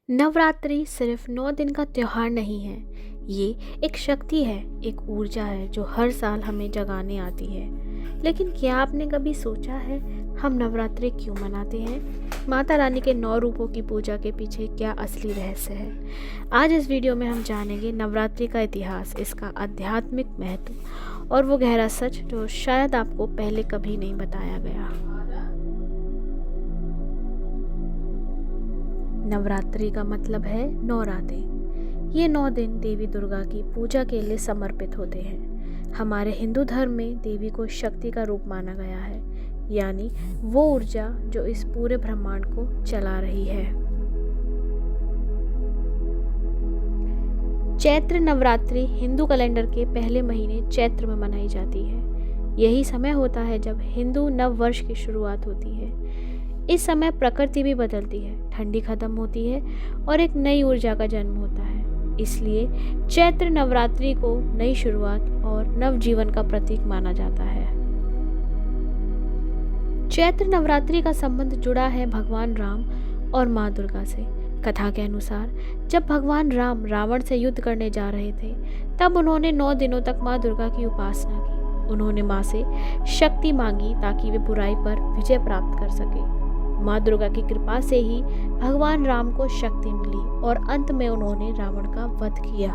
नवरात्रि सिर्फ 9 दिन का त्योहार नहीं है। ये एक शक्ति है, एक ऊर्जा है जो हर साल हमें जगाने आती है। लेकिन क्या आपने कभी सोचा है हम नवरात्रि क्यों मनाते हैं? माता रानी के 9 रूपों की पूजा के पीछे क्या असली रहस्य है? आज इस वीडियो में हम जानेंगे नवरात्रि का इतिहास, इसका आध्यात्मिक महत्व और वो गहरा सच जो शायद आपको पहले कभी नहीं बताया गया। नवरात्रि का मतलब है 9 रातें। ये 9 दिन देवी दुर्गा की पूजा के लिए समर्पित होते हैं। हमारे हिंदू धर्म में देवी को शक्ति का रूप माना गया है, यानी वो ऊर्जा जो इस पूरे ब्रह्मांड को चला रही है। चैत्र नवरात्रि हिंदू कैलेंडर के पहले महीने चैत्र में मनाई जाती है। यही समय होता है जब हिंदू नव वर्ष की शुरुआत होती है। इस समय प्रकृति भी बदलती है, ठंडी खत्म होती है और एक नई ऊर्जा का जन्म होता है। इसलिए चैत्र नवरात्रि को नई शुरुआत और नव जीवन का प्रतीक माना जाता है। चैत्र नवरात्रि का संबंध जुड़ा है भगवान राम और माँ दुर्गा से। कथा के अनुसार जब भगवान राम रावण से युद्ध करने जा रहे थे, तब उन्होंने 9 दिनों तक माँ दुर्गा की उपासना की। उन्होंने माँ से शक्ति मांगी ताकि वे बुराई पर विजय प्राप्त कर सके। माँ दुर्गा की कृपा से ही भगवान राम को शक्ति मिली और अंत में उन्होंने रावण का वध किया।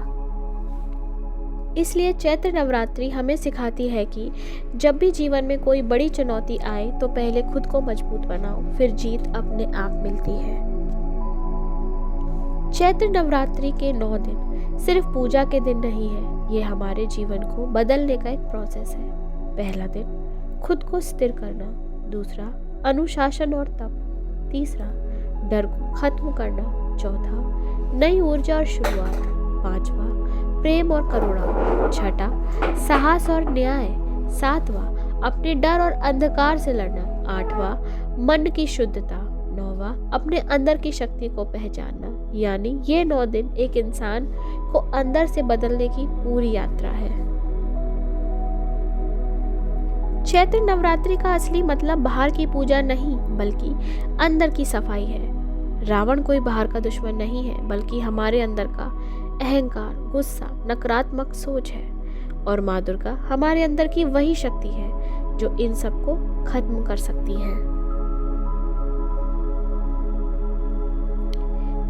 इसलिए चैत्र नवरात्रि हमें सिखाती है कि जब भी जीवन में कोई बड़ी चुनौती आए तो पहले खुद को मजबूत बनाओ, फिर जीत अपने आप मिलती है। चैत्र नवरात्रि के 9 दिन सिर्फ पूजा के दिन नहीं है, ये हमारे जीवन को बदलने का एक प्रोसेस है। पहला दिन खुद को स्थिर करना, दूसरा अनुशासन और तप, तीसरा डर को खत्म करना, चौथा नई ऊर्जा और शुरुआत, पांचवा प्रेम और करुणा, छठा साहस और न्याय, सातवां अपने डर और अंधकार से लड़ना, आठवां मन की शुद्धता, नौवां अपने अंदर की शक्ति को पहचानना। यानी ये 9 दिन एक इंसान को अंदर से बदलने की पूरी यात्रा है। चैत्र नवरात्रि का असली मतलब बाहर की पूजा नहीं, बल्कि अंदर की सफाई है। रावण कोई बाहर का दुश्मन नहीं है, बल्कि हमारे अंदर का अहंकार, गुस्सा, नकारात्मक सोच है। और माँ दुर्गा हमारे अंदर की वही शक्ति है जो इन सबको खत्म कर सकती है।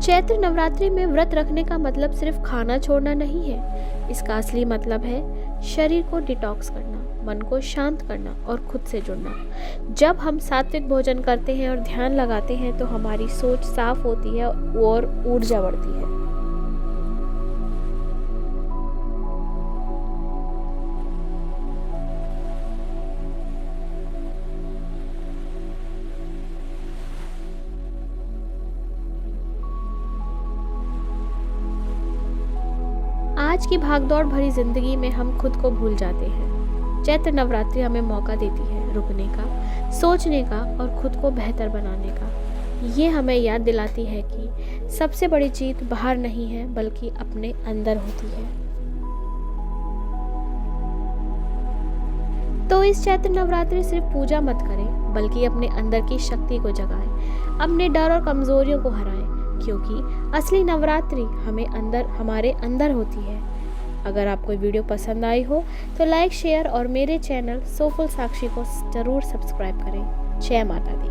चैत्र नवरात्रि में व्रत रखने का मतलब सिर्फ खाना छोड़ना नहीं है। इसका असली मतलब है शरीर को डिटॉक्स करना, मन को शांत करना और खुद से जुड़ना। जब हम सात्विक भोजन करते हैं और ध्यान लगाते हैं तो हमारी सोच साफ होती है और ऊर्जा बढ़ती है। आज की भागदौड़ भरी जिंदगी में हम खुद को भूल जाते हैं। चैत्र नवरात्रि हमें मौका देती है रुकने का, सोचने का और खुद को बेहतर बनाने का। ये हमें याद दिलाती है कि सबसे बड़ी जीत बाहर नहीं है, बल्कि अपने अंदर होती है। तो इस चैत्र नवरात्रि सिर्फ पूजा मत करें, बल्कि अपने अंदर की शक्ति को जगाएं, अपने डर और कमजोरियों को हराएं, क्योंकि असली नवरात्रि हमारे अंदर होती है। अगर आपको वीडियो पसंद आई हो तो लाइक, शेयर और मेरे चैनल सोलफुल साक्षी को जरूर सब्सक्राइब करें। जय माता दी।